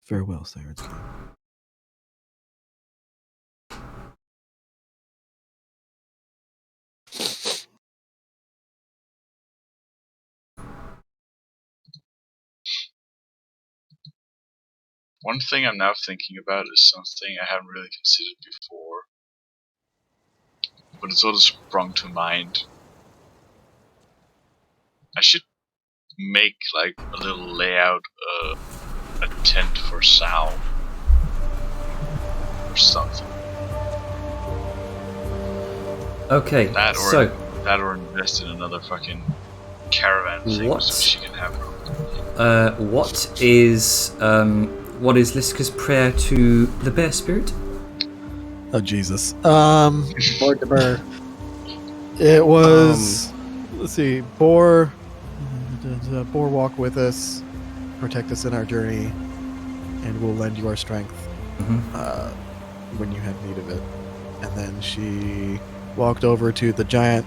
Farewell, Sirens King. One thing I'm now thinking about is something I haven't really considered before, but it sort of sprung to mind. I should make like a little layout, a tent for Sal or something. Okay, That or invest in another fucking caravan thing What? so she can have her. What is Liska's prayer to the bear spirit? Oh Jesus. Boar to Burr. It was. Let's see. Boar walk with us, protect us in our journey, and will lend you our strength when you have need of it. And then she walked over to the giant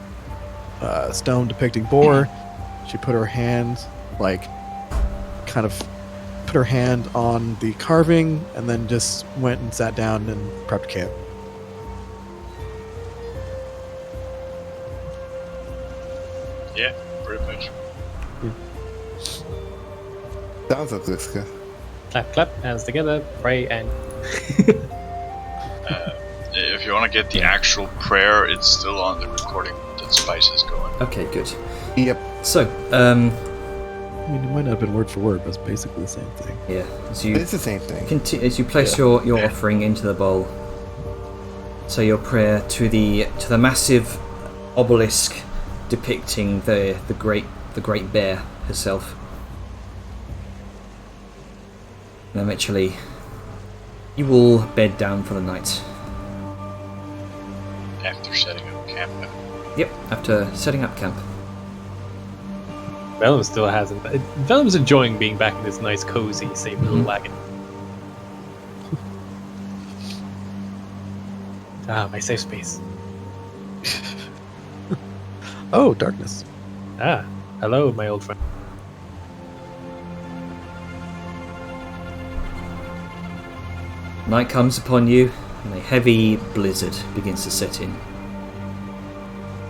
stone depicting boar. She put her hand, kind of put her hand on the carving, and then just went and sat down and prepped camp. Yeah, pretty much. Sounds like Liska. Clap, clap, hands together, pray, and If you want to get the actual prayer, it's still on the recording that Spice is going. Okay, good. Yep. So, I mean, it might not have been word for word, but it's basically the same thing. yeah, as you It's the same thing. as you place your offering into the bowl, say your prayer to the massive obelisk depicting the great bear herself. And eventually, you will bed down for the night. After setting up camp. Yep, after setting up camp. Vellum still hasn't. Vellum's enjoying being back in this nice, cozy, safe little wagon. My safe space. Oh, darkness. Hello, my old friend. Night comes upon you, and a heavy blizzard begins to set in.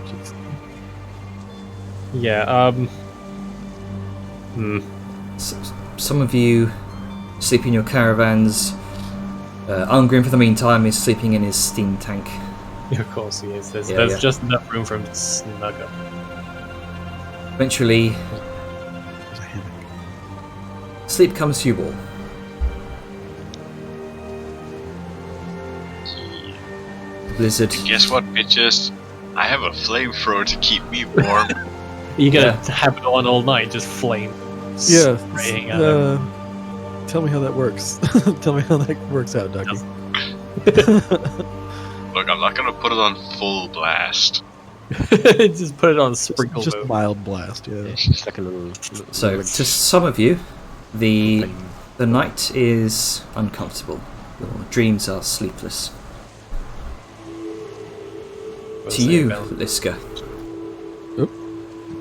Jeez. Yeah, Some of you sleep in your caravans. Ungrim, for the meantime, is sleeping in his steam tank. of course he is. There's Yeah. just enough room for him to snug up. Eventually, There's a hammock. sleep comes to you all. The blizzard. Guess what, bitches? I have a flamethrower to keep me warm. You gotta have it on all night, just flame. Yeah. spraying at him. Tell me how that works. Tell me how that works out, Ducky. Look, I'm not gonna put it on full blast. Just put it on sprinkle Just mode. mild blast, yeah. Just like a little So, to some of you, the night is uncomfortable. Your dreams are sleepless. We'll To say you, Vellum. Liska,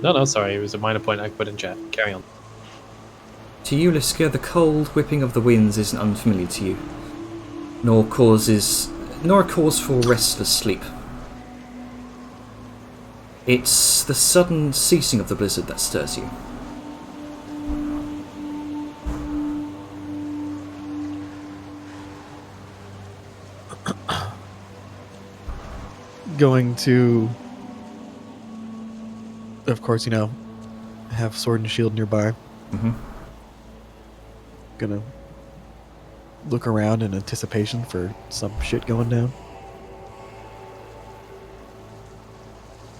No, sorry, it was a minor point I put in chat. Carry on. the cold whipping of the winds isn't unfamiliar to you, nor a cause for restless sleep. It's the sudden ceasing of the blizzard that stirs you. Going to, of course, have sword and shield nearby. Mhm. Gonna look around in anticipation for some shit going down.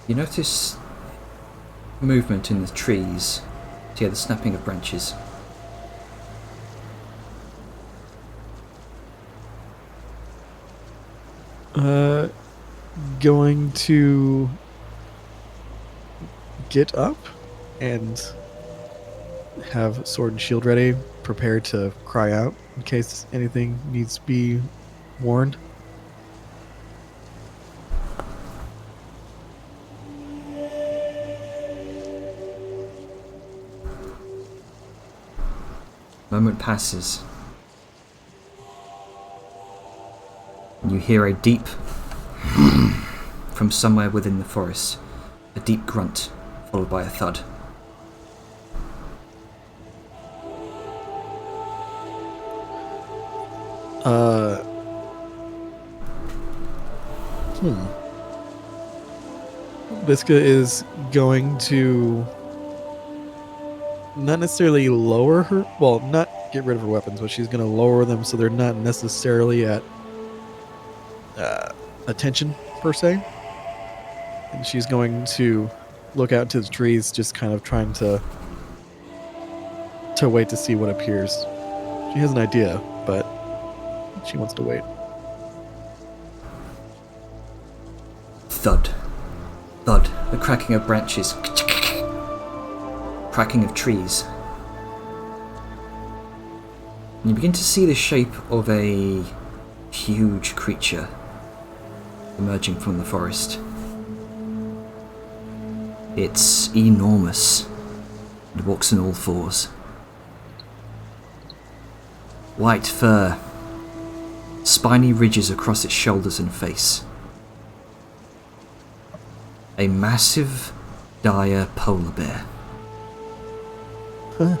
You notice movement in the trees. So yeah, the snapping of branches. Going to get up and have sword and shield ready, prepared to cry out in case anything needs to be warned. Moment passes. you hear a deep from somewhere within the forest. A deep grunt, followed by a thud. Visca is going to not necessarily lower her, well, not get rid of her weapons, but she's going to lower them so they're not necessarily at attention per se. And she's going to look out to the trees, just kind of trying to wait to see what appears. She has an idea, but she wants to wait. Thud. Thud. The cracking of branches. Cracking of trees. And you begin to see the shape of a huge creature emerging from the forest. It's enormous. It walks on all fours. White fur. Spiny ridges across its shoulders and face. A massive, dire polar bear. Huh.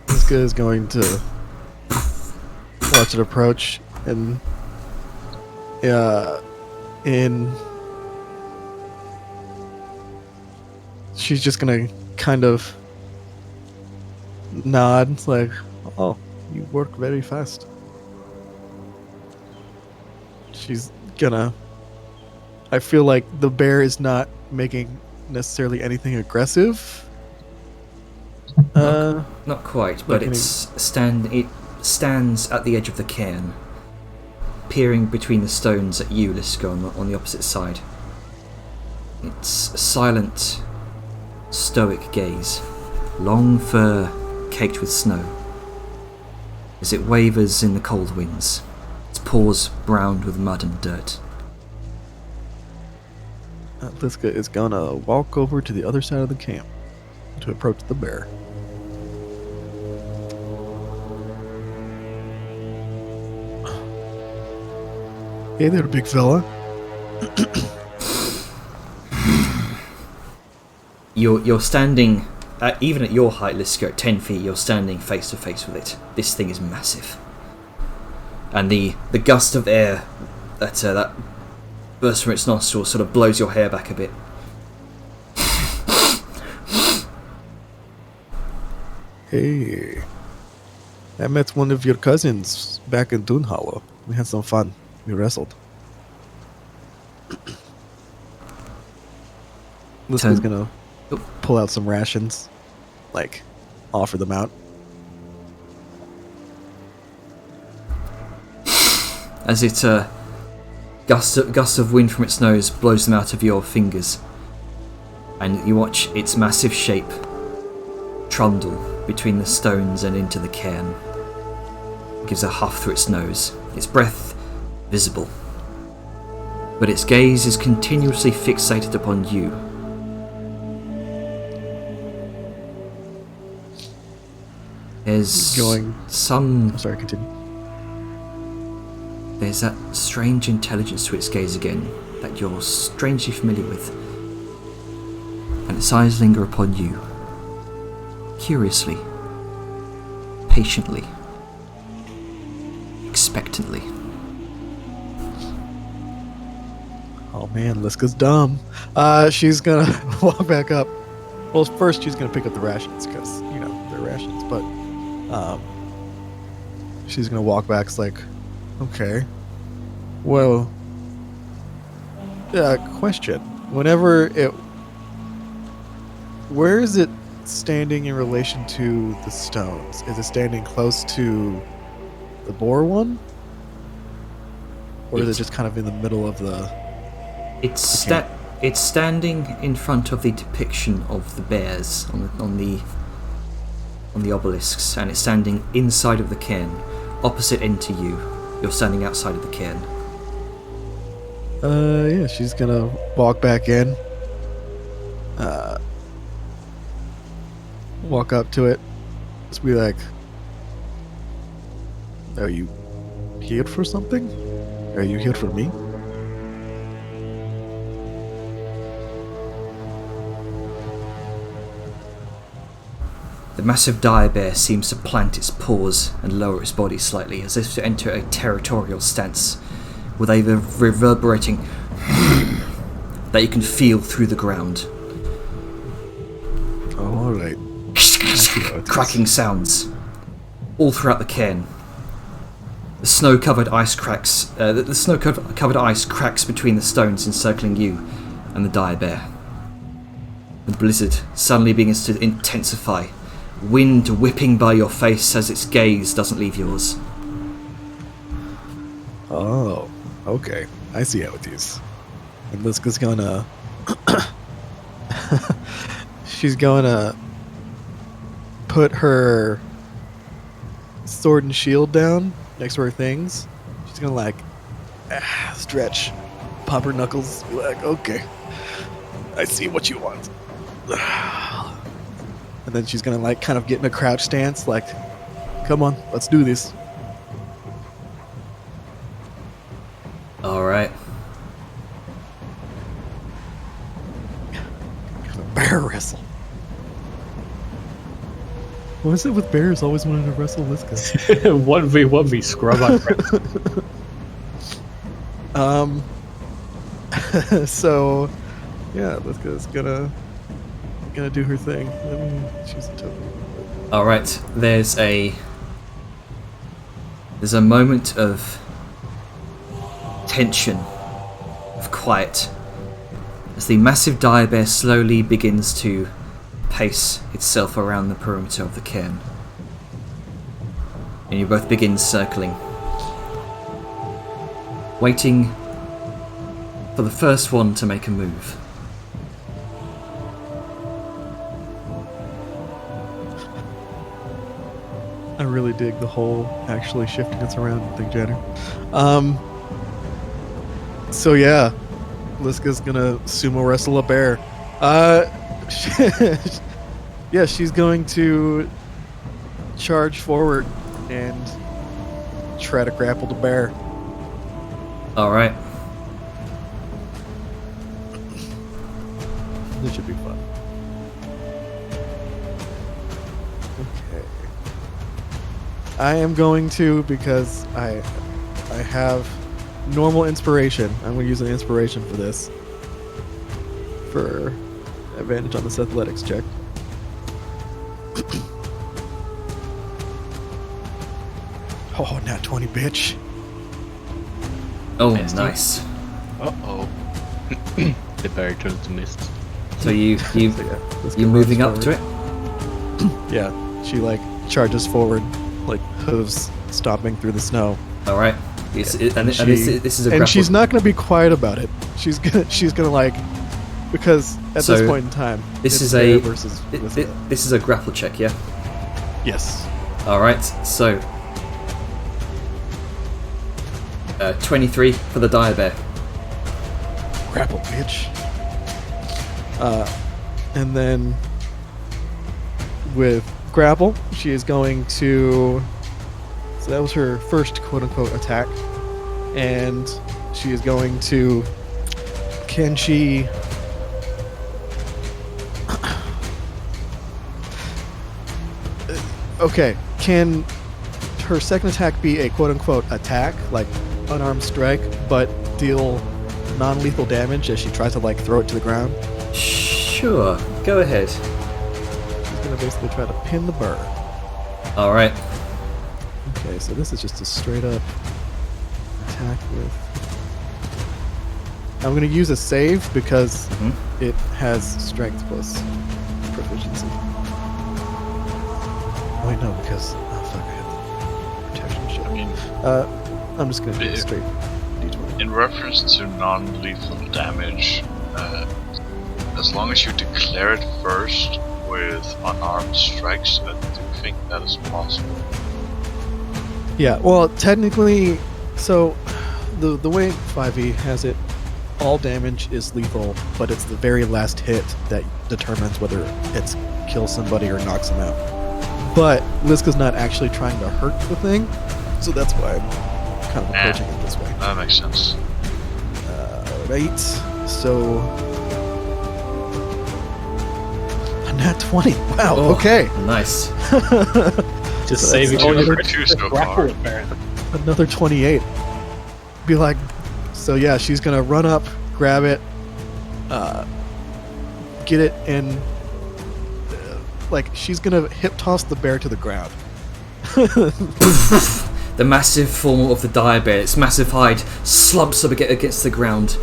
Visca is going to watch it approach, and she's just gonna kind of nod. It's like, oh, you work very fast. She's gonna, I feel like the bear is not making necessarily anything aggressive. Not quite, but it stands at the edge of the cairn, peering between the stones at you, Liska, on the opposite side. Its silent, stoic gaze, long fur caked with snow, as it wavers in the cold winds, its paws browned with mud and dirt. Liska is gonna walk over to the other side of the camp to approach the bear. Hey there, big fella. You're standing, even at your height, Liska, at 10 feet, you're standing face to face with it. This thing is massive. And the gust of air that bursts from its nostrils sort of blows your hair back a bit. Hey. I met one of your cousins back in Dune Hollow. We had some fun. We wrestled. Liska's gonna pull out some rations, like offer them out. As it gust of wind from its nose blows them out of your fingers, and you watch its massive shape trundle between the stones and into the cairn. It gives a huff through its nose, its breath visible, but its gaze is continuously fixated upon you. There's I'm sorry, continue. There's that strange intelligence to its gaze again that you're strangely familiar with, and its eyes linger upon you, curiously, patiently, expectantly. Oh man, Liska's dumb. She's gonna walk back up. Well, first she's gonna pick up the rations because they're rations. But she's gonna walk back. It's like, okay, well, question. Where is it standing in relation to the stones? Is it standing close to the boar one, or is it just kind of in the middle of the? It's standing in front of the depiction of the bears on the obelisks, and it's standing inside of the cairn, opposite end to you. You're standing outside of the cairn. Yeah, she's gonna walk back in. Walk up to it. Just be like, Are you here for something? Are you here for me? The massive dire bear seems to plant its paws and lower its body slightly, as if to enter a territorial stance, with a reverberating that you can feel through the ground. Oh, all right. Cracking sounds all throughout the cairn. The snow-covered ice cracks. The snow-covered ice cracks between the stones encircling you and the dire bear. The blizzard suddenly begins to intensify, wind whipping by your face as its gaze doesn't leave yours. Oh, okay. I see how it is. And Liska's gonna... she's gonna put her sword and shield down next to her things. She's gonna like stretch, pop her knuckles, be like, okay, I see what you want. And then she's gonna like kind of get in a crouch stance, like, come on, let's do this. Alright. Bear wrestle. What is it with bears always wanting to wrestle Liska? 1v1v scrub on Um. So, yeah, Liska's gonna do her thing. Let me choose a token. Alright, there's a moment of tension, of quiet, as the massive dire bear slowly begins to pace itself around the perimeter of the cairn. And you both begin circling, waiting for the first one to make a move. I really dig the whole actually shifting us around thing, Jenner. So yeah, Liska's gonna sumo wrestle a bear. Yeah, she's going to charge forward and try to grapple the bear. Alright. This should be fun. Okay. I am going to, because I have normal inspiration. I'm going to use an inspiration for this. For advantage on this athletics check. Oh, nat 20, bitch. Oh, Nasty. nice. Uh-oh. The bear turns to mist. So you So yeah, let's you're get moving up forward. to it? Yeah, she like charges forward, like hooves stomping through the snow. Alright. And She- this is a and grapple. she's not gonna be quiet about it. She's gonna like, because at So, this point in time, this it's is bear a versus Liska. this is a grapple check, yeah? Yes. Alright, so 23 for the dire bear. Grapple, bitch. And then with grapple, she is going to. So that was her first quote unquote attack, and she is going to. Can she? Okay, can her second attack be a quote unquote attack, like unarmed strike, but deal non-lethal damage as she tries to like throw it to the ground? Sure, go ahead. She's gonna basically try to pin the burr. Alright. Okay, so this is just a straight up attack with. I'm gonna use a save because it has strength plus proficiency. Oh wait, no, because fuck, I had protection shit. I mean, I'm just gonna do a If- straight d20. in reference to non-lethal damage, as long as you declare it first with unarmed strikes, I do think that is possible. Yeah, well, technically, so the way 5e has it, all damage is lethal, but it's the very last hit that determines whether it's kills somebody or knocks them out. But Liska's not actually trying to hurt the thing. So that's why I'm kind of approaching it this way. That makes sense. Right. So a nat 20. Wow. Oh, Okay. Nice. Just So saving that's all only your two so grapple, far. apparently. Another 28. Be like, so yeah, she's gonna run up, grab it, get it, and like she's gonna hip toss the bear to the ground. The massive form of the dire bear, its massive hide slumps up against the ground.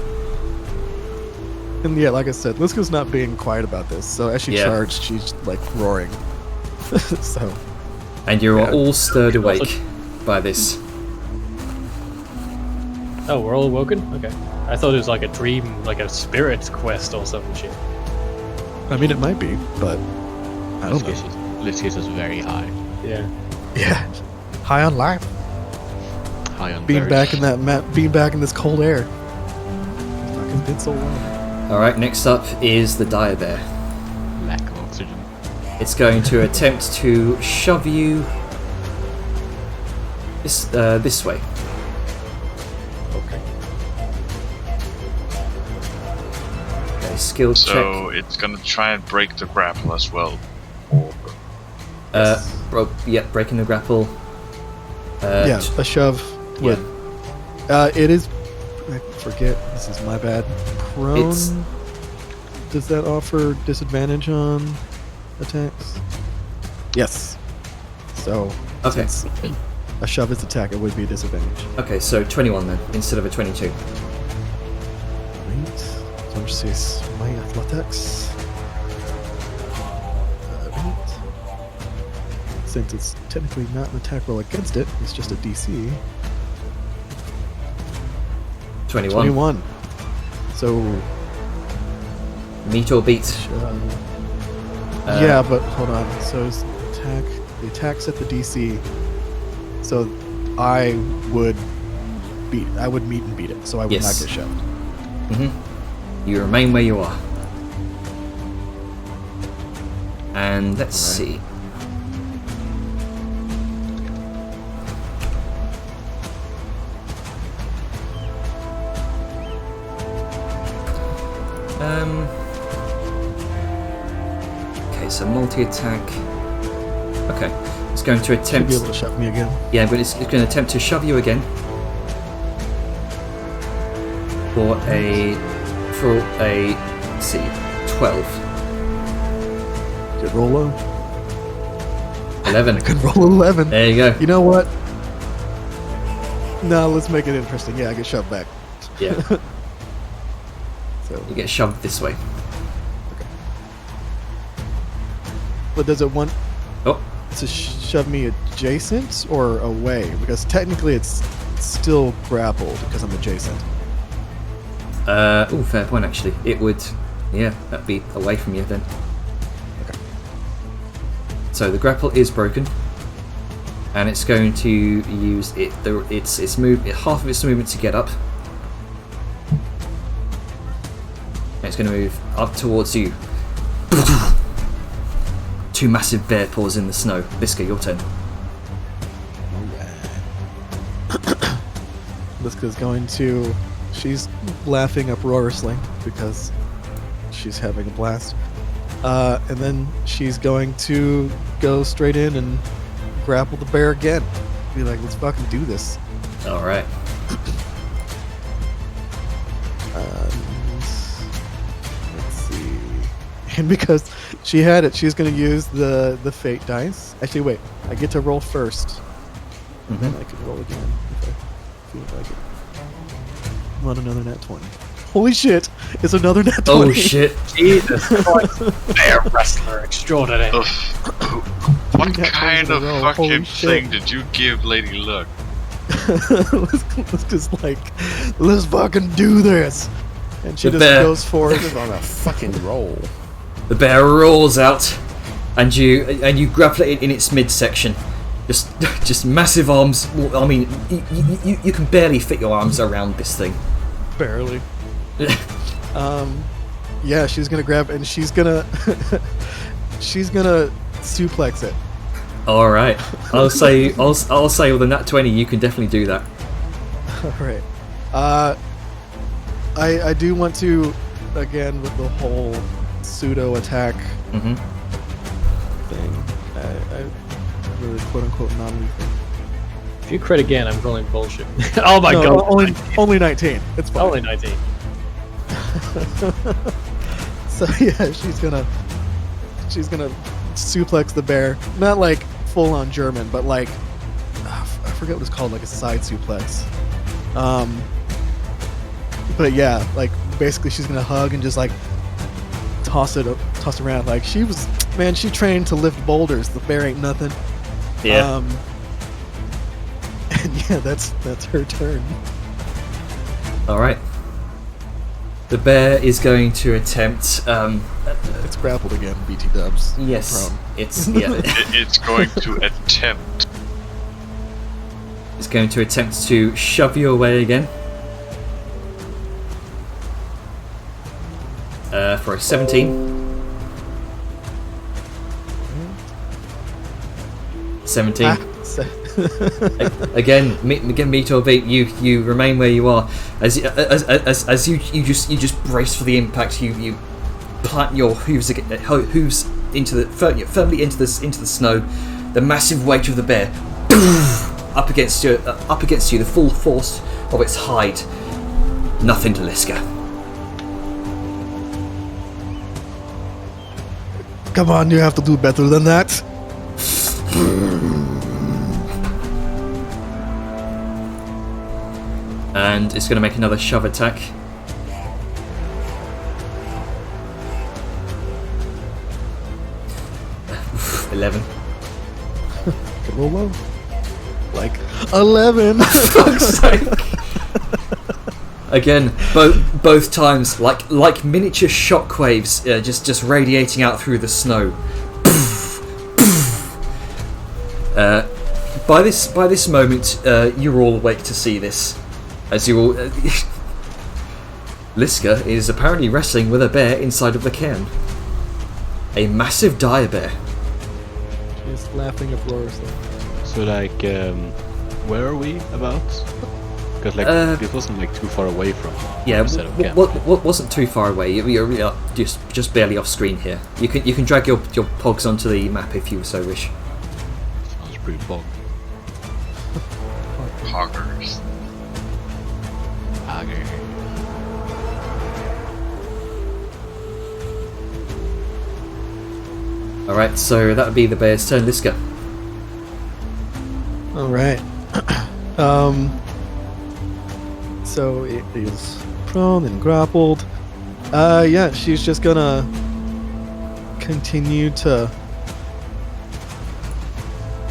And yeah, like I said, Liska's not being quiet about this. So as she Yeah. charged, she's like roaring. So And you're Yeah. all stirred awake by this. Oh, we're all awoken? Okay. I thought it was like a dream, like a spirit quest or some shit. I mean, it might be, but I don't know. Let's get us very high. Yeah. Yeah, high on life. High on Being very- back in that being back in this cold air. Fucking been so long. Alright, next up is the dire bear. lack of oxygen. It's going to attempt to shove you this way. Okay. Okay, skill check. So it's gonna try and break the grapple as well. Breaking the grapple. Yeah, a shove. Would. It is. I forget. This is my bad. Prone. It's- Does that offer disadvantage on attacks? Yes. So. Okay. Since a shove is attack, it would be a disadvantage. Okay, so 21 then, instead of a 22. Right. So let's see. My athletics. Right. Since it's technically not an attack roll against it, it's just a DC. 21. 21. So. Meet or beat. Yeah, but hold on. So it's the attack set the DC. So I would meet and beat it. So I would Yes. not get shoved. You remain where you are. And let's see. Okay, so multi-attack. Okay, it's going to Should attempt. be able to shove me again. Yeah, but it's going to attempt to shove you again. For a let's see, 12, Did roll low. 11. I could roll 11. There you go. You know what? No, let's make it interesting. Yeah, I get shoved back. Yeah, So, you get shoved this way. but does it want Oh, to shove me adjacent or away? Because technically it's still grappled because I'm adjacent. fair point actually. It would, yeah, that'd be away from you then. Okay. So the grapple is broken, and it's going to use half of its movement to get up. And it's going to move up towards you. Two massive bear paws in the snow. Liska, your turn. Liska's going to. She's laughing uproariously because she's having a blast. And then she's going to go straight in and grapple the bear again. Be like, let's fucking do this. All right. Let's see. And because she had it, she's going to use the fate dice. Actually, wait. I get to roll first. And then I can roll again if I feel like it. Want another nat 20. Holy shit! It's another nat 20. Oh shit! Jesus Christ. Bear wrestler extraordinaire. Ugh. What That kind one's of in a row. Holy fucking shit. thing did you give Lady Luck? let's just like, let's fucking do this. And she The just bear. goes for it. This is on a fucking roll. The bear rolls out, and you grapple it in its midsection. Just massive arms. Well, I mean, you can barely fit your arms around this thing. Barely. Yeah, she's gonna grab and she's gonna suplex it. All right. I'll say with a nat 20, you can definitely do that. All right. I do want to, again, with the whole pseudo attack Mm-hmm. thing. I really quote unquote non-lethal. If you crit again, I'm calling bullshit. Oh my No, god. only 19. It's fine. Only 19. So yeah, she's gonna suplex the bear. Not like full on German, but like I forget what it's called, like a side suplex. But yeah, like basically she's gonna hug and just like toss around. Like she trained to lift boulders. The bear ain't nothing. Yeah. And yeah, that's her turn. All right. The bear is going to attempt. It's grappled again. BT dubs. Yes, Prone. it's yeah. It's going to attempt. It's going to attempt to shove you away again. For a 17. 17. Again, meet or beat, you remain where you are. As you just brace for the impact. You plant your hooves into the firmly into the snow. The massive weight of the bear up against you. The full force of its hide. Nothing to Liska. Come on, you have to do better than that. And it's going to make another shove attack. Oof, 11. A little low. Like 11. Fuck's sake. Again, both times, like miniature shockwaves, just radiating out through the snow. By this moment, you're all awake to see this, as you all. Liska is apparently wrestling with a bear inside of the cairn. A massive dire bear. She's laughing uproariously. So like, where are we about? Because like, it wasn't like too far away from. Yeah, the set of camp. what wasn't too far away. You're just barely off screen here. You can drag your pogs onto the map if you so wish. Sounds pretty bog. Hoggers. Agar. All right, so that would be the bear's turn. Liska. All right. So it is prone and grappled. Yeah, she's just gonna continue to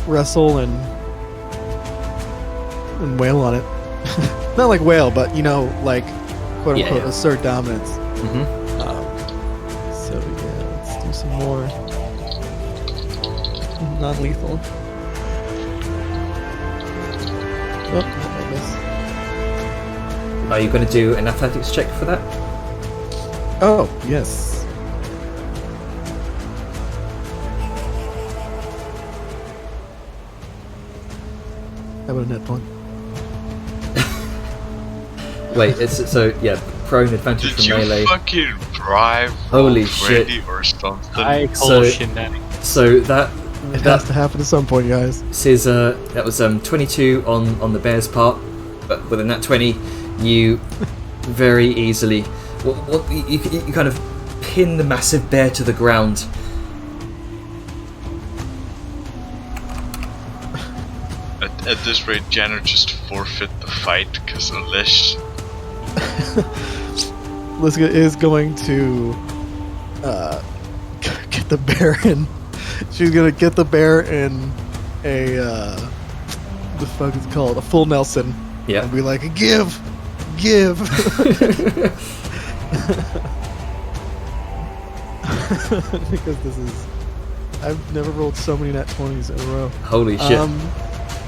wrestle and wail on it. Not like wail, but like quote unquote Yeah. assert dominance. Mm-hmm. So yeah, let's do some more non-lethal. Oh, that might miss. Are you going to do an athletics check for that? Oh, yes. How about a net one? Wait, it's so yeah, prone advantage Did from you melee. fucking drive Holy already shit. or something? I call So- shenanigans. So that It has to happen at some point, guys. says that was 22 on the bear's part, but with a nat 20, you very easily you kind of pin the massive bear to the ground. At this rate, Janner just forfeit the fight because unless Liska is going to get the bear in. She's gonna get the bear in a the fuck is it called? A full Nelson. Yeah. And be like, give. Because this is. I've never rolled so many nat 20s in a row. Holy shit!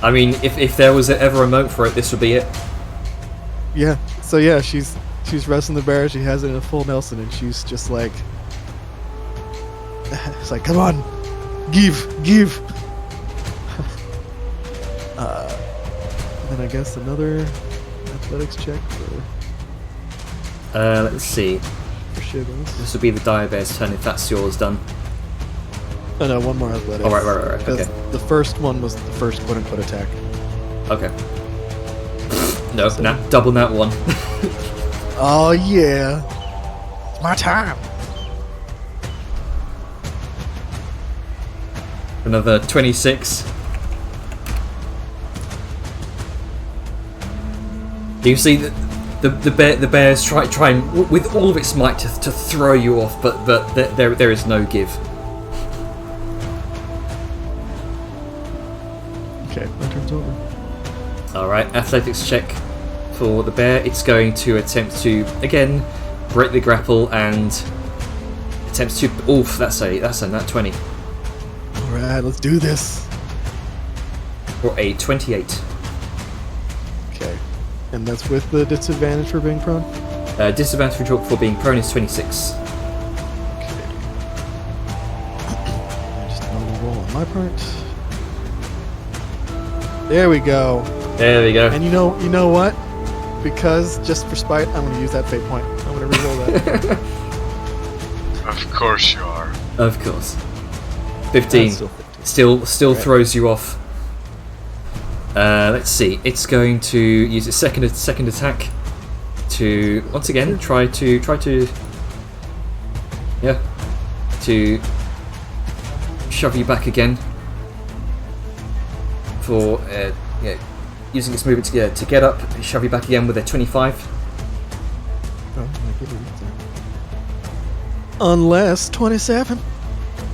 I mean, if there was ever a moment for it, this would be it. Yeah. So yeah, she's wrestling the bear. She has it in a full Nelson, and she's just like, it's like, come on, give. Then I guess another athletics check for Let's see. Shiggles. This will be the dire bear's turn if that's yours done. Oh no, one more athletics. Oh, right. Because Okay. the first one was the first quote-unquote attack. Okay. No, double nat 1. Oh yeah, it's my time. Another 26. You see the bears try and with all of its might to throw you off, but there is no give. Okay, my turn's over. All right, athletics check for the bear. It's going to attempt to again break the grapple and attempts to. Oof, that's a nat 20 All right, let's do this. or a 28. Okay, and that's with the disadvantage for being prone. Disadvantage for being prone is 26. Okay. Just a normal roll on my part. There we go. There we go. And you know what? Because just for spite, I'm going to use that fate point. I'm going to reroll that. Of course you are. Of course. 15. Still 15. Still Right. throws you off. Let's see. It's going to use its second attack to once again try to shove you back again for using its movement to get up, shove you back again with a 25. Oh, my goodness. Unless 27.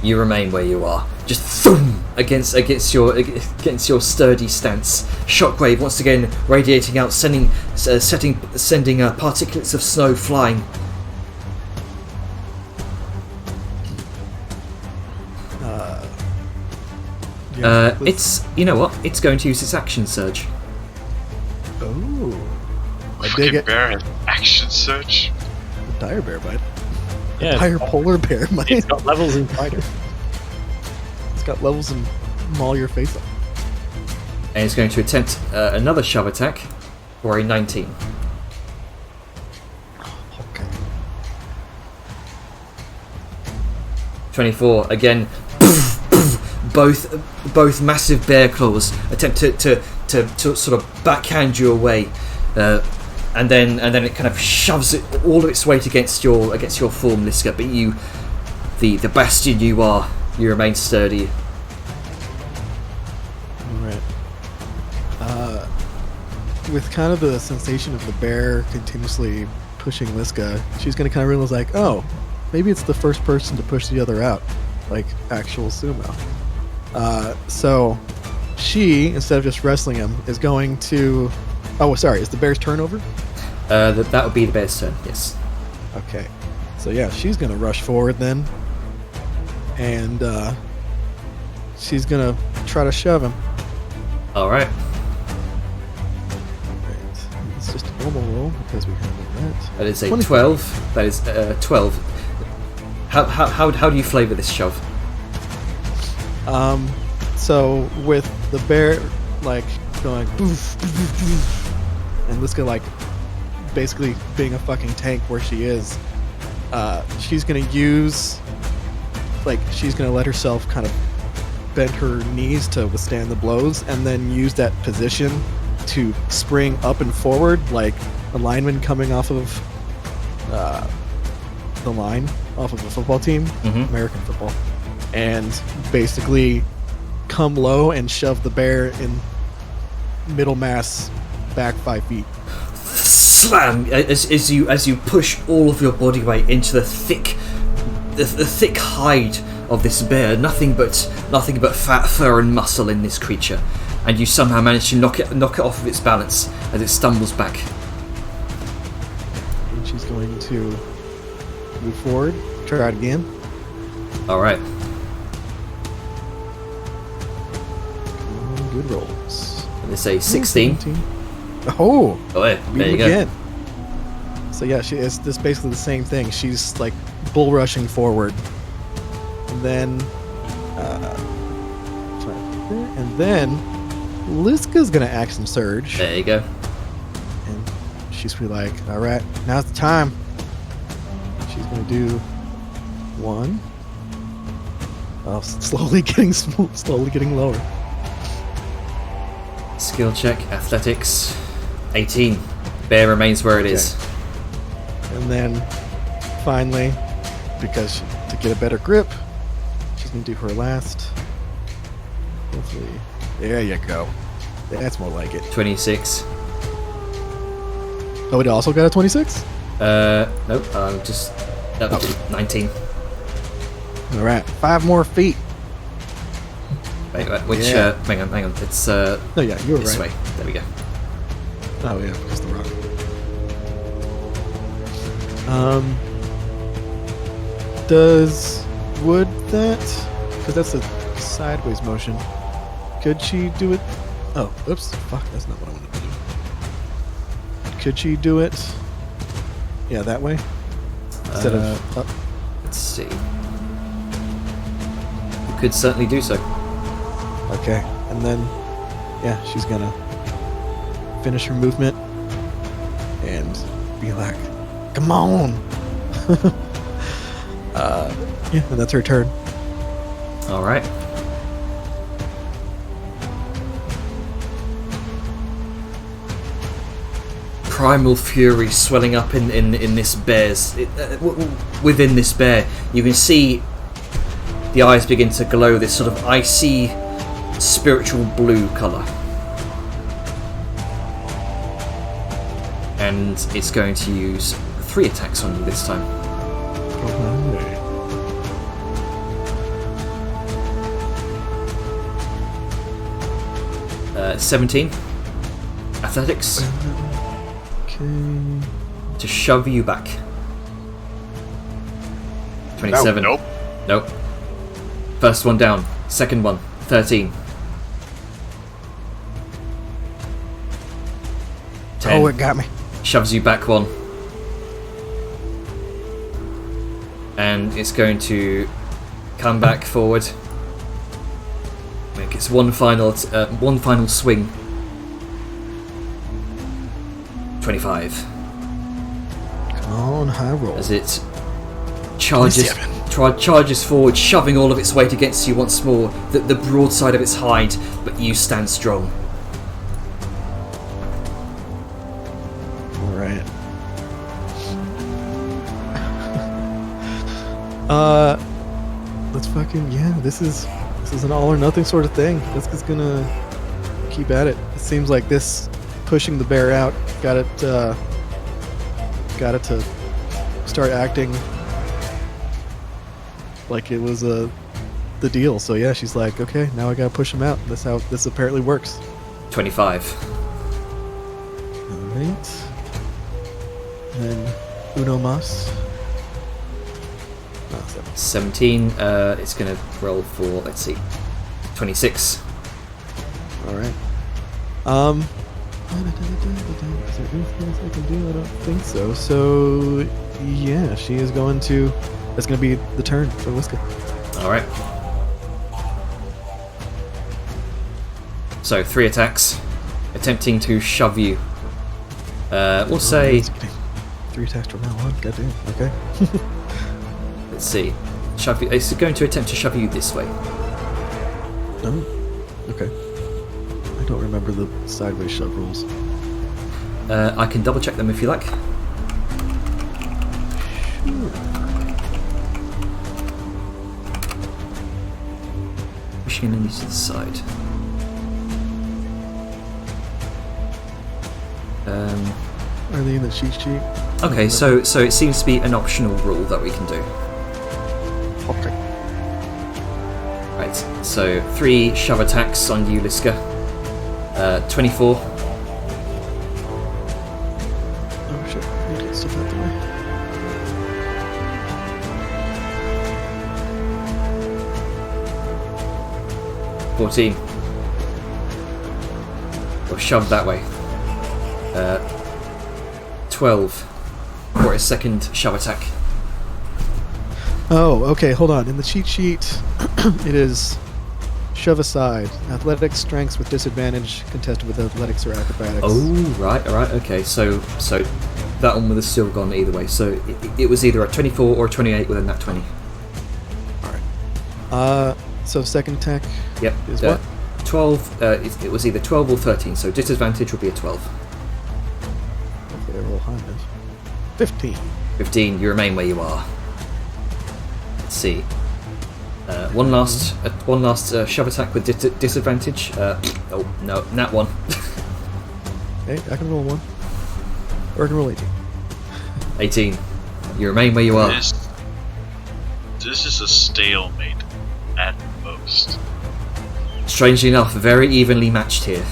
You remain where you are, just thump against your sturdy stance. Shockwave once again radiating out, sending particulates of snow flying. It's you know what? It's going to use its action surge. Oh. I dig Fucking it. bear has action surge. A dire bear bite. Yeah, Dire polar bear might. it's got levels in fighter. It's got levels and maul your face up. And it's going to attempt another shove attack for a 19. Okay. 24 again. Both massive bear claws attempt to sort of backhand you away, and then it kind of shoves it all of its weight against your form, Liska. But you, the bastion you are, you remain sturdy. Alright. With kind of the sensation of the bear continuously pushing Liska, she's going to kind of realize, like, oh, maybe it's the first person to push the other out, like actual sumo. So she, instead of just wrestling him, is going to... Oh, sorry, is the bear's turn over? That would be the bear's turn, yes. Okay. So yeah, she's going to rush forward then. And she's going to try to shove him. Alright. Right. It's just a normal roll because we have that. That is a 25. 12. That is 12. How do you flavour this shove? So with the bear like going boof, boof, boof, boof, and Liska like basically being a fucking tank where she is, she's gonna use she's gonna let herself kind of bend her knees to withstand the blows and then use that position to spring up and forward like a lineman coming off of the line off of a football team, American football, and basically come low and shove the bear in middle mass back 5 feet. Slam! As you push all of your body weight into the thick hide of this bear, nothing but fat, fur, and muscle in this creature, and you somehow manage to knock it off of its balance as it stumbles back. And she's going to move forward, try it again. All right. Good rolls. And it's a 16. 17. Oh, Oh, yeah, beat there you him go. again. So yeah, it's this basically the same thing. She's like bull rushing forward, and then Liska's gonna action surge. There you go. And she's be like, all right, now's the time. She's gonna do 1. Oh, slowly getting lower. Skill check, athletics, 18. Bear remains where it is. And then finally, because to get a better grip, she's gonna do her last. Hopefully, there you go. That's more like it. 26. Oh, it also got a 26. Nope. Just 19. All right, 5 more feet. Wait, which? Yeah. Hang on. It's No, yeah, you were this right. way. There we go. Oh yeah, just the rock. Does would that? Because that's a sideways motion. Could she do it? Oh, oops! Fuck, that's not what I wanted to do. Could she do it? Yeah, that way instead of up. Let's see. You could certainly do so. Okay, and then yeah, she's gonna finish her movement and be like, "Come on!" Yeah, and that's her turn. All right. Primal fury swelling up in this bear's within this bear. You can see the eyes begin to glow this sort of icy spiritual blue color, and it's going to use 3 attacks on you this time. 17 athletics Okay. to shove you back. 27. Nope. First one down. Second one. 13. 10. Oh, it got me. Shoves you back 1. And it's going to come back forward. Make its one final swing. 25. Come on, high roll. As it charges forward, shoving all of its weight against you once more, the broadside of its hide, but you stand strong. Alright. Let's fucking, yeah, this is an all or nothing sort of thing. This is gonna keep at it. It seems like this pushing the bear out got it to start acting like it was the deal. So yeah, she's like, okay, now I gotta push him out. That's how this apparently works. 25. Alright. Then Uno Mas. 17. It's going to roll for, let's see, 26. Alright. Is there anything else I can do? I don't think so. So yeah, she is going to. That's going to be the turn for Liska. All right. So 3 attacks, attempting to shove you. We'll say. 3 attacks from now on. Goddamn. Okay. Let's see. Shove you. It's going to attempt to shove you this way. Oh. Okay. I don't remember the sideways shove rules. I can double check them if you like. Sure. Pushing enemies to the side. Are they in the cheat sheet? Okay, so it seems to be an optional rule that we can do. Okay. Right, so 3 shove attacks on you, Liska. 24. Oh shit, I need to get stuff out the way. – 14. Or shoved that way. 12 for a second shove attack. Oh, okay, hold on. In the cheat sheet, it is Shove aside. Athletics, strengths with disadvantage, contested with athletics or acrobatics. Oh, right, okay. So that one would have still gone either way. So it was either a 24 or a 28 with a nat 20. So second attack Yep. is what? 12. It was either 12 or 13. So disadvantage would be a 12. Okay, roll high. 15. 15. You remain where you are. Let's see. One last shove attack with disadvantage. Oh no, nat 1. Okay, I can roll 1. Or I can roll 18. 18. You remain where you are. This is a stalemate at most. Strangely enough, very evenly matched here.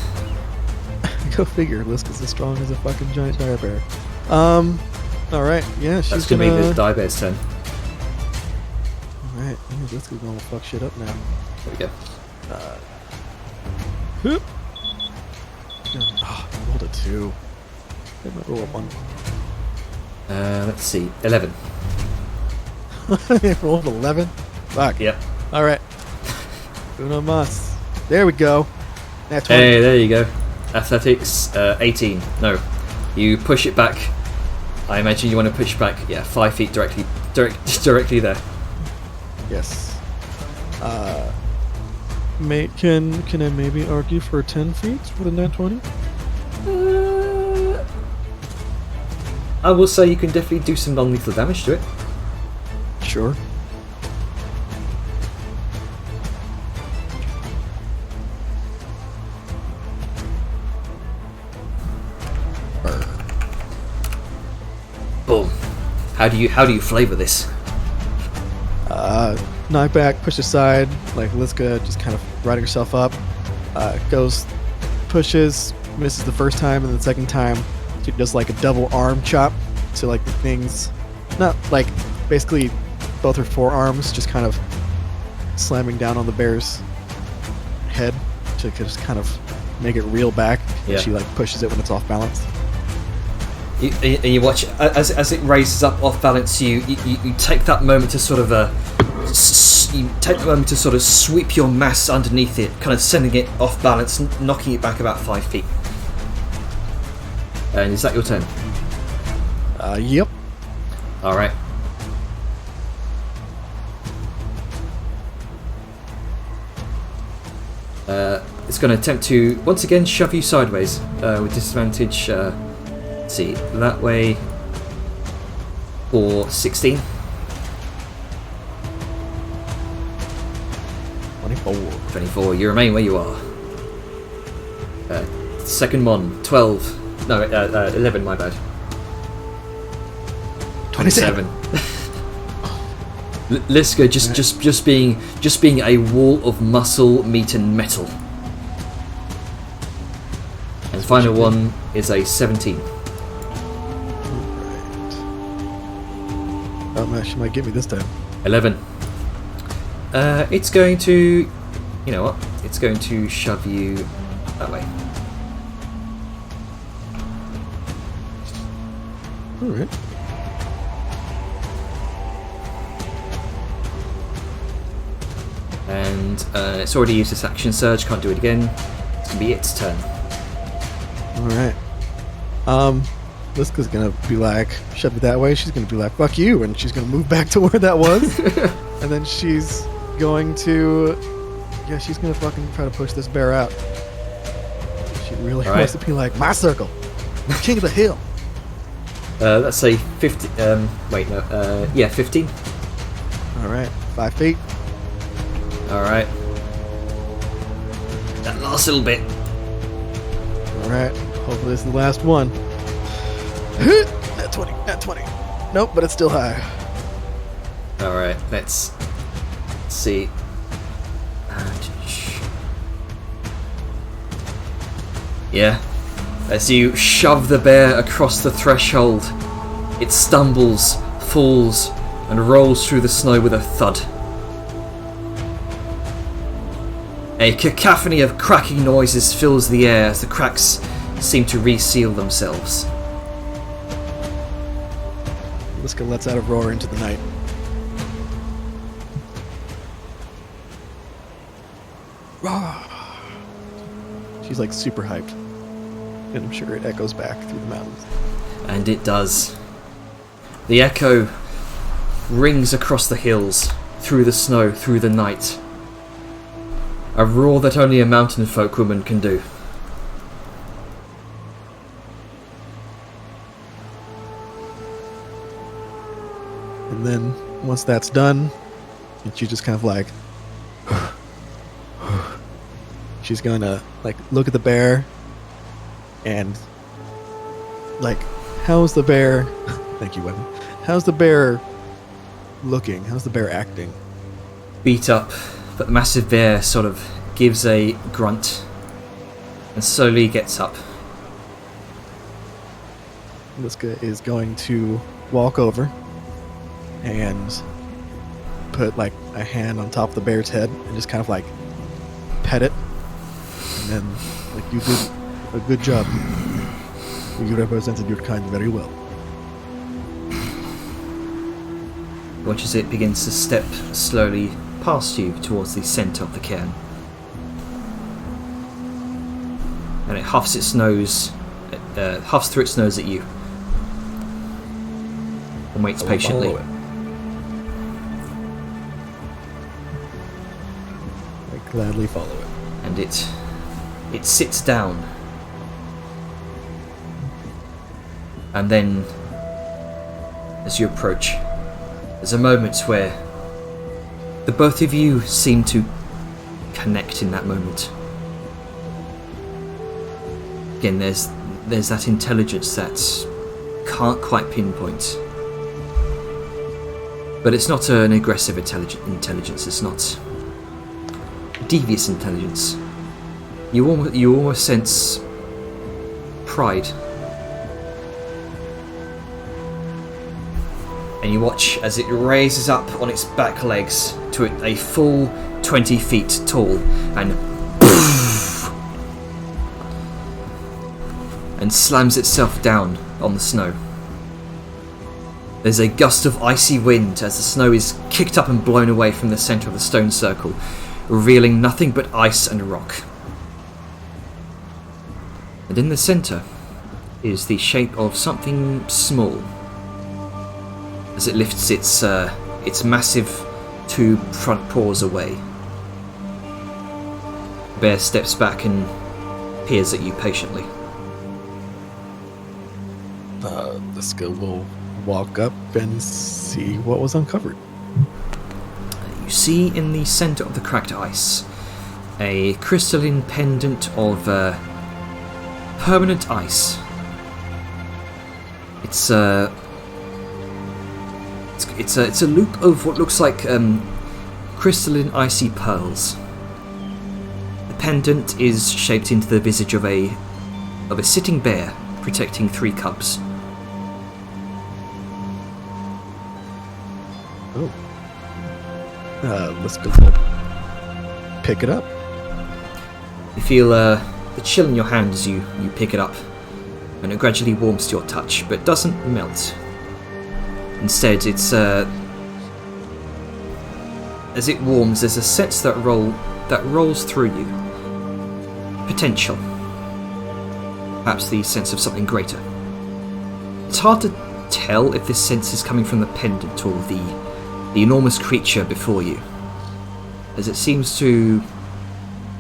Go figure, Liska's as strong as a fucking giant dire bear. Alright, yeah, she's That's gonna be the die bear's turn. Alright, yeah, Liska's gonna fuck shit up now. There we go. Whoop. Oh, I rolled a 2. I might roll a 1. Let's see. 11. I rolled 11? Fuck. Yep. Alright. Uno mas. There we go. That's 20. Hey, there you go. Athletics, 18. No. You push it back. I imagine you want to push back, 5 feet directly there. Yes. Can I maybe argue for 10 feet with a nat 20? I will say you can definitely do some non-lethal damage to it. Sure. Boom. How do you flavor this? Knock back, push aside, like Liska just kind of riding herself up. Goes, pushes, misses the first time, and the second time she does like a double arm chop. So like the things, not like basically both her forearms just kind of slamming down on the bear's head to just kind of make it reel back. Yeah. She like pushes it when it's off balance. You watch as it raises up off balance. You take that moment to sort of sweep your mass underneath it, kind of sending it off balance, knocking it back about 5 feet. And is that your turn? Yep. All right. It's going to attempt to once again shove you sideways with disadvantage. Let's see, that way for 16. 24. You remain where you are. Second one, 12. No, 11. My bad. 27. Liska just being a wall of muscle, meat, and metal. And the final one is a 17. Oh man, she might get me this time. 11. It's going to, you know what? It's going to shove you that way. Alright. And it's already used its action surge, can't do it again. It's going to be its turn. Alright. Liska's gonna be like, shove it that way. She's gonna be like, fuck you, and she's gonna move back to where that was. And then she's going to, she's gonna fucking try to push this bear out. She really wants to be like, my circle, king of the hill. Let's say 50. Wait, no. 15. Alright, 5 feet. Alright. That last little bit. Alright, hopefully this is the last one. Not 20. Nope, but it's still high. Alright, let's see. Yeah. As you shove the bear across the threshold, it stumbles, falls, and rolls through the snow with a thud. A cacophony of cracking noises fills the air as the cracks seem to reseal themselves. Liska lets out a roar into the night. She's like super hyped. And I'm sure it echoes back through the mountains. And it does. The echo rings across the hills, through the snow, through the night. A roar that only a mountain folk woman can do. And then once that's done, she just kind of like she's gonna like look at the bear and like, how's the bear thank you, Evan. How's the bear looking? How's the bear acting? Beat up, but the massive bear sort of gives a grunt and slowly gets up. Liska is going to walk over and put like a hand on top of the bear's head and just kind of like pet it. And then like, you did a good job. You represented your kind very well. Watch as it begins to step slowly past you towards the centre of the cairn. And it huffs its nose, huffs through its nose at you. And waits patiently. I gladly follow it. And it sits down. And then, as you approach, there's a moment where the both of you seem to connect in that moment. Again, there's that intelligence that can't quite pinpoint. But it's not an aggressive intelligence, it's not devious intelligence. You almost sense pride. And you watch as it raises up on its back legs to a full 20 feet tall and slams itself down on the snow. There's a gust of icy wind as the snow is kicked up and blown away from the centre of the stone circle, revealing nothing but ice and rock. And in the centre is the shape of something small. As it lifts its massive two front paws away. The bear steps back and peers at you patiently. Liska will walk up and see what was uncovered. You see in the centre of the cracked ice a crystalline pendant of permanent ice. It's a loop of what looks like crystalline icy pearls. The pendant is shaped into the visage of a sitting bear protecting 3 cubs. Oh. Liska will pick it up. You feel the chill in your hand as you pick it up, and it gradually warms to your touch, but doesn't melt. Instead, it's as it warms, there's a sense that rolls through you. Potential. Perhaps the sense of something greater. It's hard to tell if this sense is coming from the pendant or the enormous creature before you, as it seems to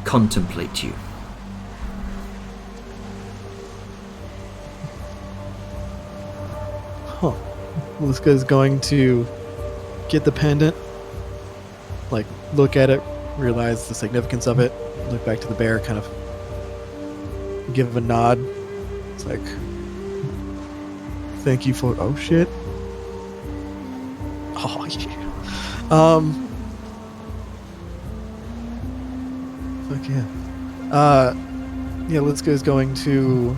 contemplate you. Huh. Liska is going to get the pendant, like look at it, realize the significance of it, look back to the bear, kind of give a nod. It's like, thank you for, oh shit. Oh yeah. Fuck yeah. Yeah, Liska is going to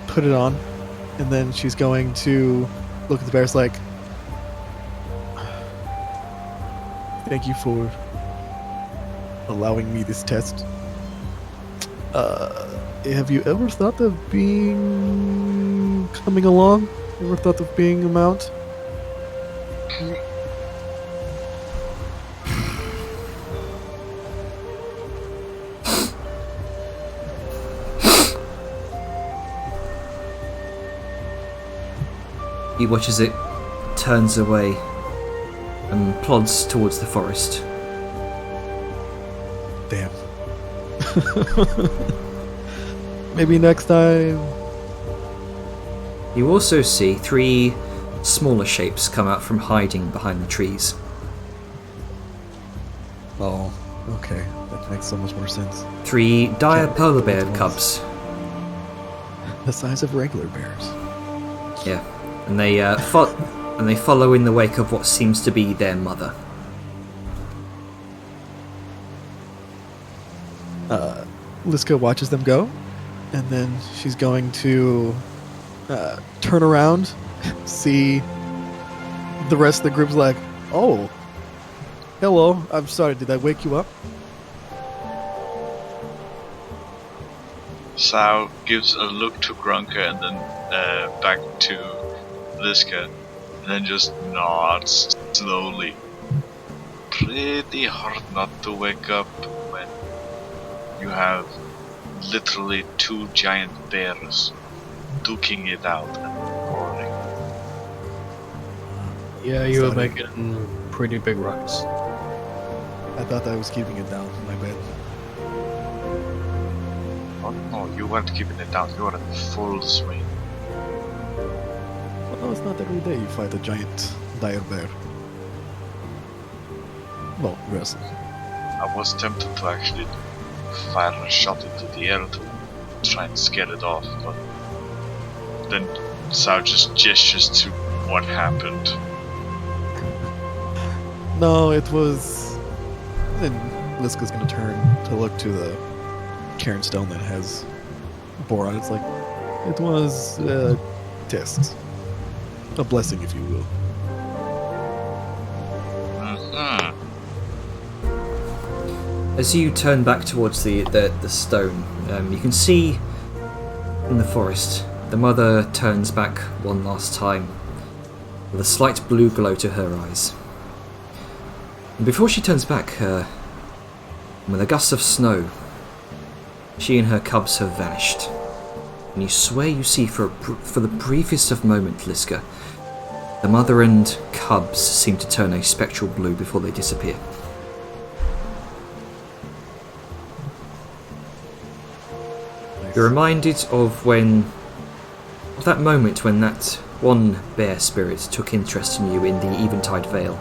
put it on, and then she's going to look at the bears like, thank you for allowing me this test. Have you ever thought of coming along? Ever thought of being a mount? You watch as it turns away and plods towards the forest. Damn. Maybe next time. You also see 3 smaller shapes come out from hiding behind the trees. Oh, okay. That makes so much more sense. 3 dire Can't polar wait bear for those. cubs. The size of regular bears. Yeah, and they follow in the wake of what seems to be their mother. Liska watches them go, and then she's going to turn around, see the rest of the group's like, oh, hello, I'm sorry, did I wake you up? Sao gives a look to Grunka and then back to Liska, and then just nods slowly. Pretty hard not to wake up when you have literally 2 giant bears duking it out and roaring. Yeah, you were Sorry. making pretty big ruckus. I thought I was keeping it down, my bad. Oh no, you weren't keeping it down, you were in full swing. Well, it's not every day you fight a giant dire bear. Well, wrestle. I was tempted to actually fire a shot into the air to try and scare it off, but then Sao just gestures to what happened. No, it was... Then Liska's gonna turn to look to the cairn stone that has Boar on it. It's like, it was a test. A blessing, if you will. Mhm. As you turn back towards the stone, you can see in the forest the mother turns back one last time with a slight blue glow to her eyes. And before she turns back, with a gust of snow, she and her cubs have vanished. And you swear you see for the briefest of moment, Liska, the mother and cubs seem to turn a spectral blue before they disappear. You're reminded of that moment when that one bear spirit took interest in you in the Eventide Vale.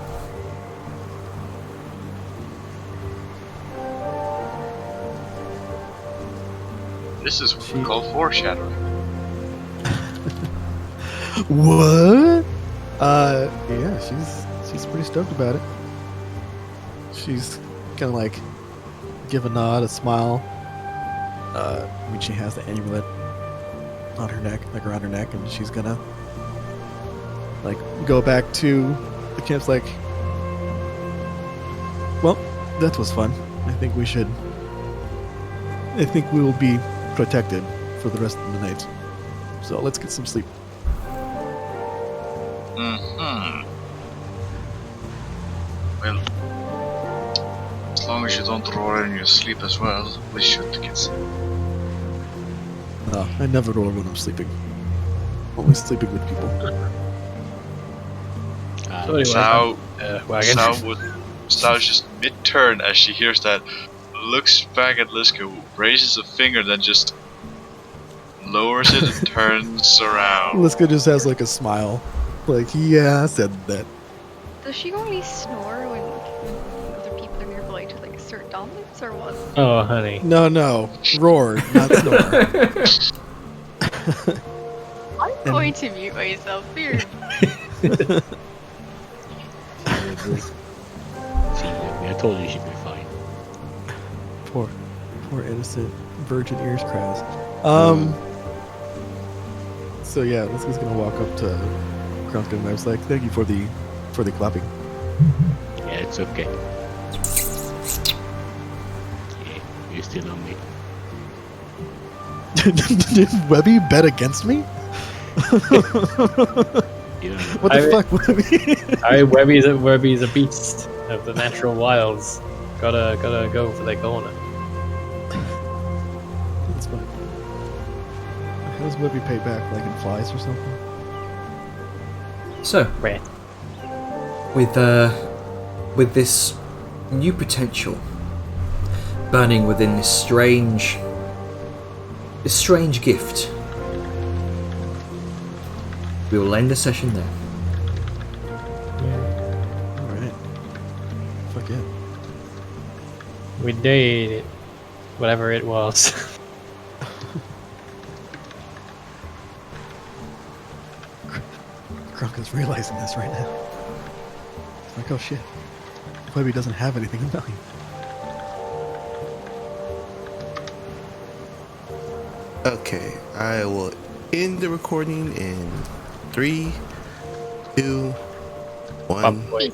This is what we call foreshadowing. What? Yeah, she's pretty stoked about it. She's kind of like give a nod, a smile. When she has the amulet on her neck, like around her neck, and she's gonna like go back to the camp's like, well, that was fun. I think we will be protected for the rest of the night. So let's get some sleep. Mm-hmm. Well, as long as you don't roar in your sleep as well, we should get some. No, I never roar when I'm sleeping. Only sleeping with people. So anyway, wagon. Sau's just mid-turn as she hears that, looks back at Liska, raises a finger, then just lowers it and turns around. Liska just has like a smile. Like, yeah, I said that. Does she only snore when other people are nearby to like assert dominance or what? Oh, honey. No, roar, not snore. I'm going to mute myself here. See, I told you she'd be fine. Poor innocent virgin ears crowds. So yeah, Liska's gonna walk up to Krunka and I was like, thank you for the clapping. Yeah, it's okay. Yeah, you still on me. Did Webby bet against me? You don't know. What the fuck, Webby? Webby's a beast of the natural wilds. Gotta go for that corner. That's fine. How does Webby pay back? Like in flies or something? So, Right. with this new potential burning within this strange gift, we will end the session there. All right. Fuck yeah. We did it. Whatever it was. Grunk is realizing this right now. It's like, oh shit. Maybe he doesn't have anything in value. Okay, I will end the recording in 3, 2, 1. Wait.